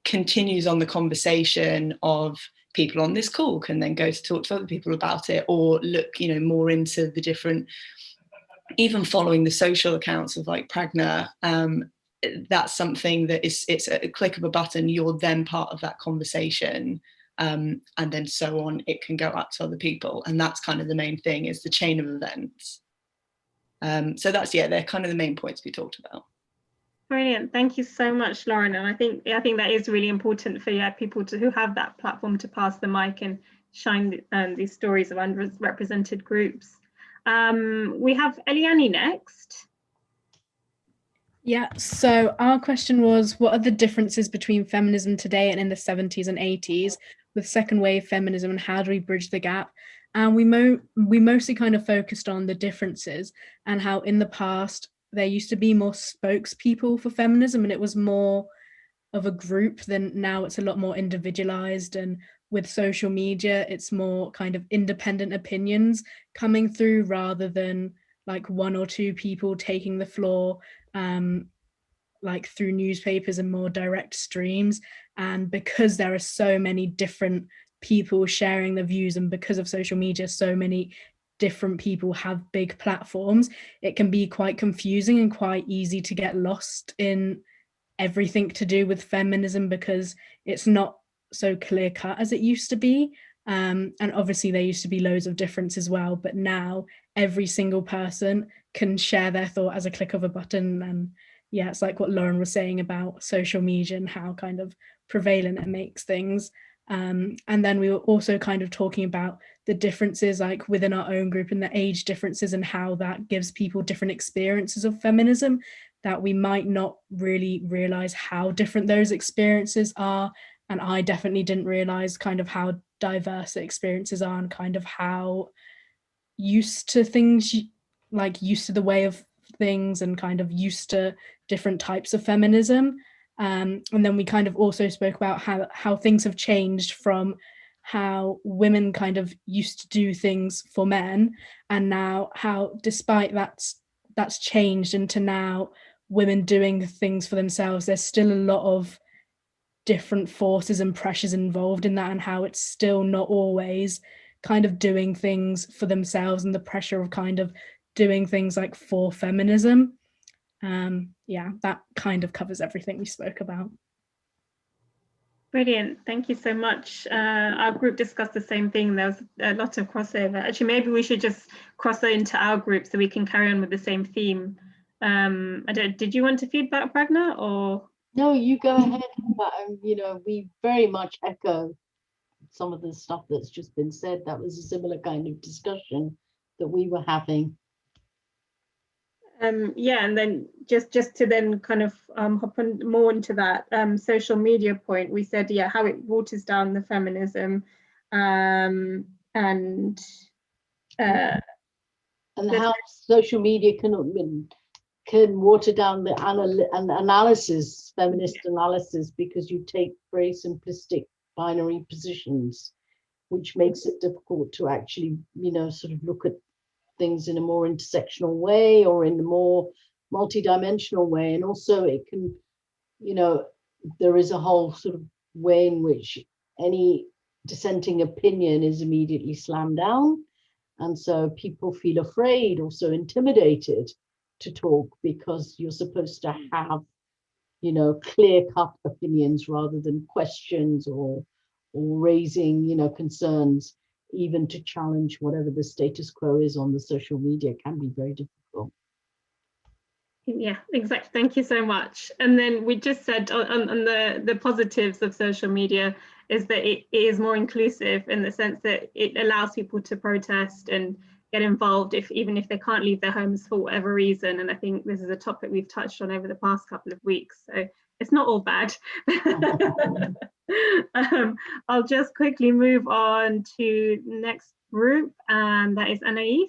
continues on the conversation of people on this call can then go to talk to other people about it, or look, more into the different, even following the social accounts of like Pragna. That's something that it's a click of a button, you're then part of that conversation. And then so on, it can go out to other people. And that's kind of the main thing, is the chain of events. So they're kind of the main points we talked about. Brilliant. Thank you so much, Lauren. And I think that is really important for people who have that platform to pass the mic and shine these stories of underrepresented groups. We have Eliane next. Yeah, so our question was, what are the differences between feminism today and in the 70s and 80s with second wave feminism, and how do we bridge the gap? And we mostly kind of focused on the differences and how in the past there used to be more spokespeople for feminism and it was more of a group, than now it's a lot more individualized, and with social media it's more kind of independent opinions coming through rather than like one or two people taking the floor, like through newspapers and more direct streams. And because there are so many different people sharing their views, and because of social media so many different people have big platforms, it can be quite confusing and quite easy to get lost in everything to do with feminism, because it's not so clear cut as it used to be. And obviously there used to be loads of difference as well, but now every single person can share their thought as a click of a button. And yeah, it's like what Lauren was saying about social media and how kind of prevalent it makes things. And then we were also kind of talking about the differences like within our own group and the age differences and how that gives people different experiences of feminism. that we might not really realize how different those experiences are. And I definitely didn't realize kind of how diverse the experiences are and kind of how used to things, like used to the way of things and kind of used to different types of feminism. And then we kind of also spoke about how things have changed from how women kind of used to do things for men, and now how, despite that's changed into now women doing things for themselves, there's still a lot of different forces and pressures involved in that, and how it's still not always kind of doing things for themselves and the pressure of kind of doing things like for feminism. Yeah, that kind of covers everything we spoke about. Brilliant, thank you so much. Our group discussed the same thing. There was a lot of crossover. Actually, maybe we should just cross into our group so we can carry on with the same theme. Did you want to feedback, Pragna, or? No, you go ahead. But, we very much echo some of the stuff that's just been said. That was a similar kind of discussion that we were having. Yeah, and then just to then kind of hop on more into that social media point, we said, yeah, how it waters down the feminism, and how social media can water down the analysis, feminist analysis, because you take very simplistic binary positions, which makes it difficult to actually, sort of look at things in a more intersectional way or in a more multidimensional way. And also it can, there is a whole sort of way in which any dissenting opinion is immediately slammed down. And so people feel afraid, also intimidated to talk, because you're supposed to have, clear-cut opinions rather than questions or raising, concerns. Even to challenge whatever the status quo is on the social media can be very difficult. Yeah, exactly. Thank you so much. And then we just said on the positives of social media is that it is more inclusive, in the sense that it allows people to protest and get involved even if they can't leave their homes for whatever reason. And I think this is a topic we've touched on over the past couple of weeks, so it's not all bad. I'll just quickly move on to next group, and that is Anais.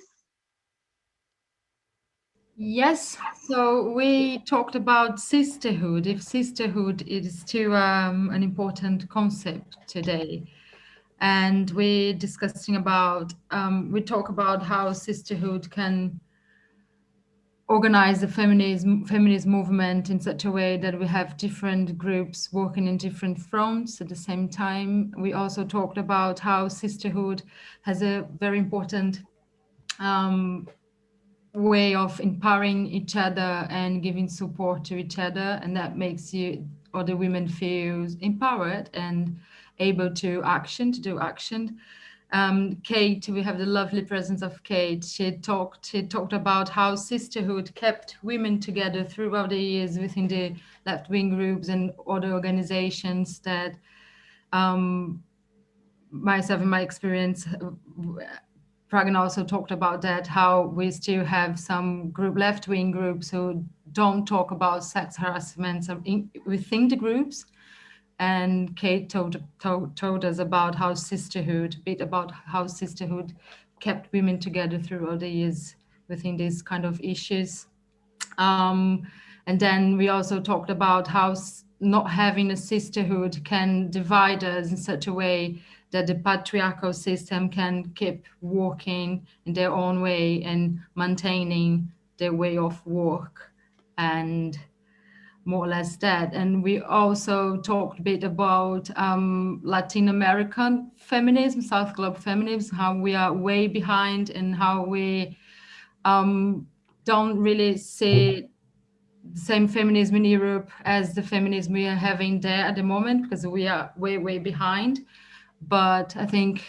Yes, so we talked about sisterhood, if sisterhood is still an important concept today. And we're discussing about, we talk about how sisterhood can organize the feminist movement in such a way that we have different groups working in different fronts at the same time. We also talked about how sisterhood has a very important way of empowering each other and giving support to each other, and that makes other women feel empowered and able to do action. Kate, we have the lovely presence of Kate. She talked about how sisterhood kept women together throughout the years within the left-wing groups and other organizations that myself and my experience, Pragna also talked about that, how we still have some left-wing groups who don't talk about sex harassment within the groups. And Kate told us about how sisterhood kept women together through all the years within these kind of issues. And then we also talked about how not having a sisterhood can divide us in such a way that the patriarchal system can keep working in their own way and maintaining their way of work, and more or less that. And we also talked a bit about Latin American feminism, South Globe feminism, how we are way behind and how we don't really see the same feminism in Europe as the feminism we are having there at the moment, because we are way behind. But I think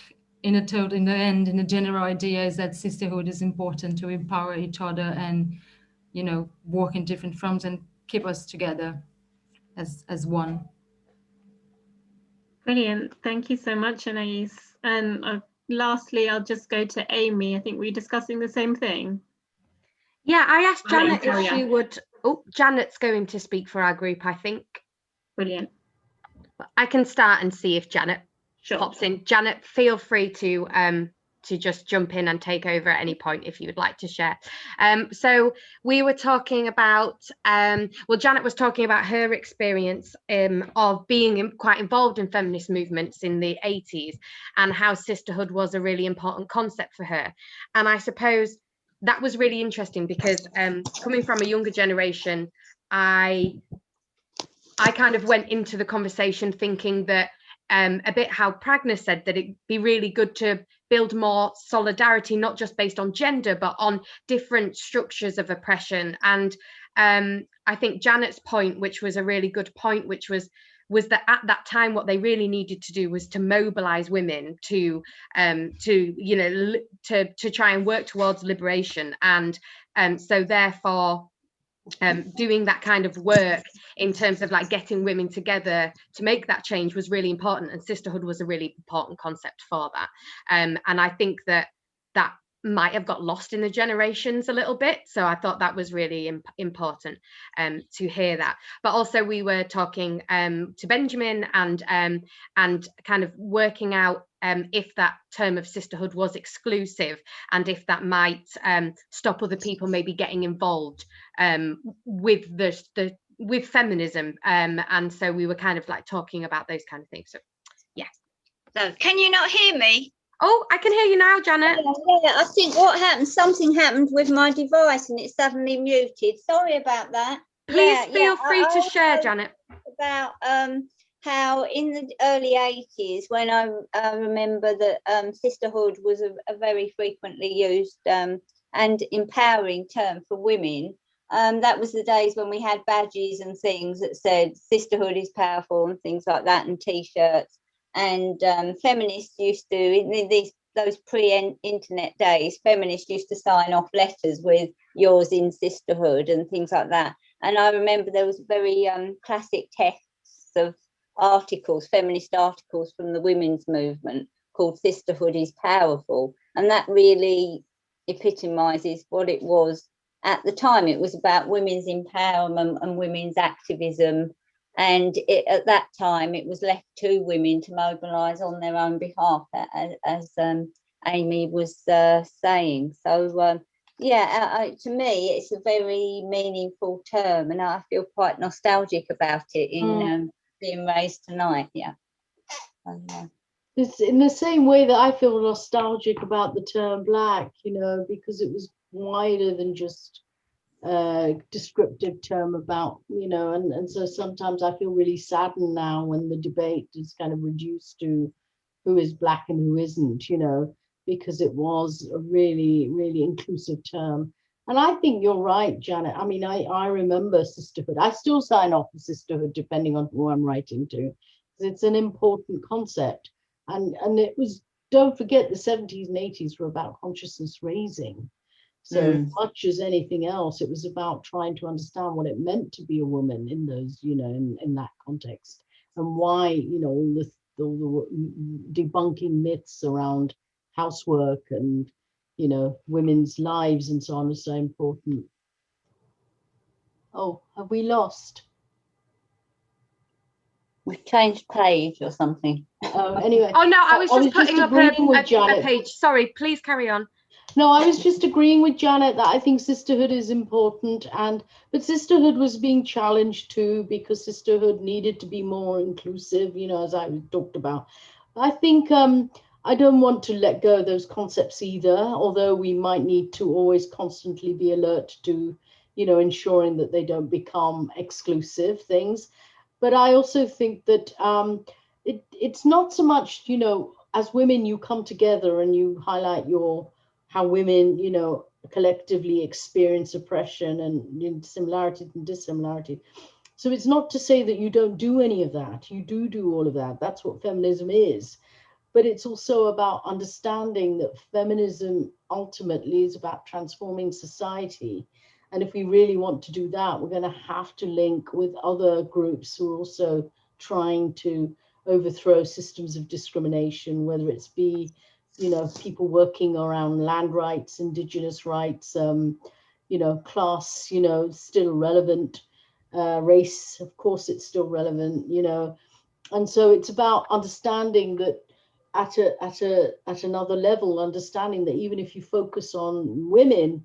in the end, the general idea is that sisterhood is important to empower each other and, work in different fronts and keep us together as one. Brilliant. Thank you so much, Anais. And lastly, I'll just go to Amy. I think we're discussing the same thing. Yeah, I asked Janet if she would Oh, Janet's going to speak for our group, I think. Brilliant. I can start and see if Janet Sure. pops in. Janet, feel free to just jump in and take over at any point if you would like to share. So we were talking about, well, Janet was talking about her experience of being quite involved in feminist movements in the 80s and how sisterhood was a really important concept for her. And I suppose that was really interesting because coming from a younger generation, I kind of went into the conversation thinking that a bit how Pragna said that it'd be really good to build more solidarity, not just based on gender, but on different structures of oppression. And I think Janet's point, which was a really good point, which was that at that time, what they really needed to do was to mobilize women to try and work towards liberation. And so therefore, doing that kind of work in terms of like getting women together to make that change was really important, and sisterhood was a really important concept for that. And I think that might have got lost in the generations a little bit, so I thought that was really important to hear that. But also we were talking to Benjamin and kind of working out if that term of sisterhood was exclusive and if that might stop other people maybe getting involved with with feminism, and so we were kind of like talking about those kind of things. So yeah. So can you not hear me? Oh, I can hear you now, Janet. Yeah, I think what happened, something happened with my device and it suddenly muted. Sorry about that. Please feel free to share, Janet. About how in the early 80s, when I remember that sisterhood was a very frequently used and empowering term for women. That was the days when we had badges and things that said sisterhood is powerful and things like that, and T-shirts. And feminists used to, in those pre-internet days, feminists used to sign off letters with yours in sisterhood and things like that. And I remember there was very classic texts of articles, feminist articles from the women's movement called Sisterhood is Powerful. And that really epitomizes what it was at the time. It was about women's empowerment and women's activism. And at that time, it was left to women to mobilise on their own behalf, as Amy was saying. So, to me, it's a very meaningful term, and I feel quite nostalgic about it in being raised tonight. Yeah. It's in the same way that I feel nostalgic about the term Black, because it was wider than just descriptive term about, and so sometimes I feel really saddened now when the debate is kind of reduced to who is Black and who isn't, because it was a really, really inclusive term. And I think you're right, Janet. I mean, I remember sisterhood. I still sign off for sisterhood depending on who I'm writing to, because it's an important concept. And it was, don't forget, the 70s and 80s were about consciousness raising. So much as anything else, it was about trying to understand what it meant to be a woman in those, in that context, and why, all the debunking myths around housework and, women's lives and so on is so important. Oh, have we lost? We've changed page or something. Anyway. Oh no, I was just putting up a page. Sorry, please carry on. No, I was just agreeing with Janet that I think sisterhood is important, but sisterhood was being challenged too, because sisterhood needed to be more inclusive, as I talked about. I think I don't want to let go of those concepts either, although we might need to always constantly be alert to, ensuring that they don't become exclusive things. But I also think that it's not so much, as women, you come together and you highlight how women, collectively experience oppression and similarities and dissimilarities. So it's not to say that you don't do any of that. You do all of that. That's what feminism is. But it's also about understanding that feminism ultimately is about transforming society. And if we really want to do that, we're going to have to link with other groups who are also trying to overthrow systems of discrimination, whether it's people working around land rights, indigenous rights, you know, class, you know, still relevant, race, of course, it's still relevant, you know. And so it's about understanding that at another level, understanding that even if you focus on women,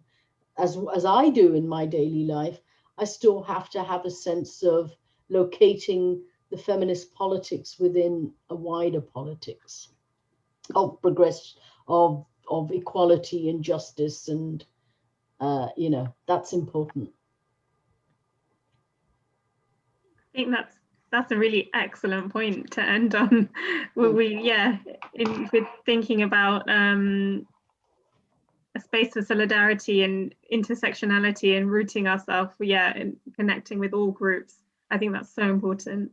as I do in my daily life, I still have to have a sense of locating the feminist politics within a wider politics of progress, of equality and justice, and you know, that's important. I think that's a really excellent point to end on. If we're thinking about a space for solidarity and intersectionality and rooting ourselves, and connecting with all groups, I think that's so important.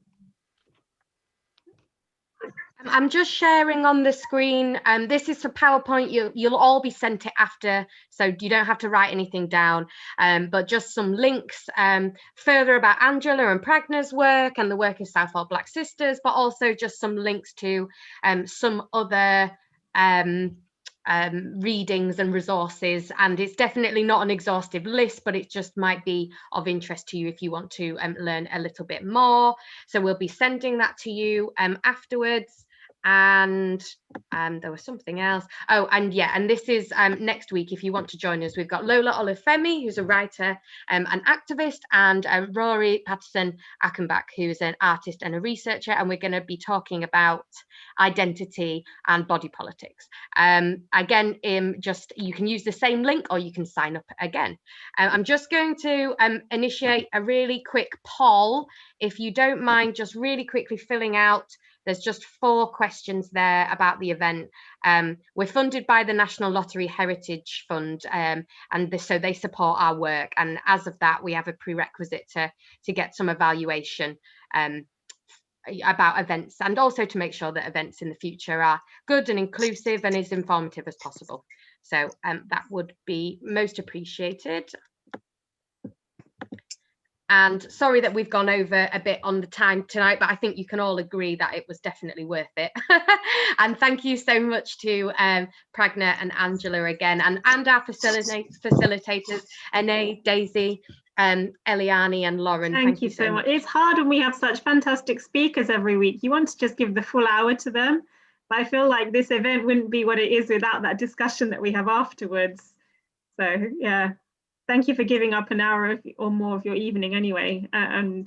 I'm just sharing on the screen. This is for PowerPoint. You'll all be sent it after, so you don't have to write anything down. But just some links further about Angela and Pragna's work and the work of Southall Black Sisters, but also just some links to some other readings and resources. And it's definitely not an exhaustive list, but it just might be of interest to you if you want to learn a little bit more. So we'll be sending that to you afterwards. And there was something else. Oh, and this is next week. If you want to join us, we've got Lola Olufemi, who's a writer and activist, and Rory Patterson-Achenbach, who's an artist and a researcher, and we're going to be talking about identity and body politics. Again, just you can use the same link or you can sign up again. I'm just going to initiate a really quick poll. If you don't mind just really quickly filling out. There's just 4 questions there about the event. We're funded by the National Lottery Heritage Fund, and so they support our work. And as of that, we have a prerequisite to get some evaluation about events, and also to make sure that events in the future are good and inclusive and as informative as possible. So that would be most appreciated. And sorry that we've gone over a bit on the time tonight, but I think you can all agree that it was definitely worth it. And thank you so much to Pragna and Angela again, and our facilitators, Anae, Daisy, Eliani and Lauren. Thank you so much. It's hard when we have such fantastic speakers every week. You want to just give the full hour to them, but I feel like this event wouldn't be what it is without that discussion that we have afterwards. So yeah. Thank you for giving up an hour or more of your evening anyway. Yes.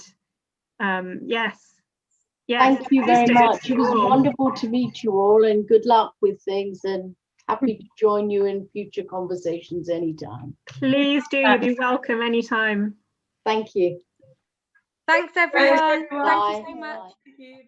Thank you very much. It was wonderful to meet you all, and good luck with things, and happy to join you in future conversations anytime. Please do. You'll be welcome anytime. Thank you. Thanks, everyone. Bye. Thank you so much. Thank you.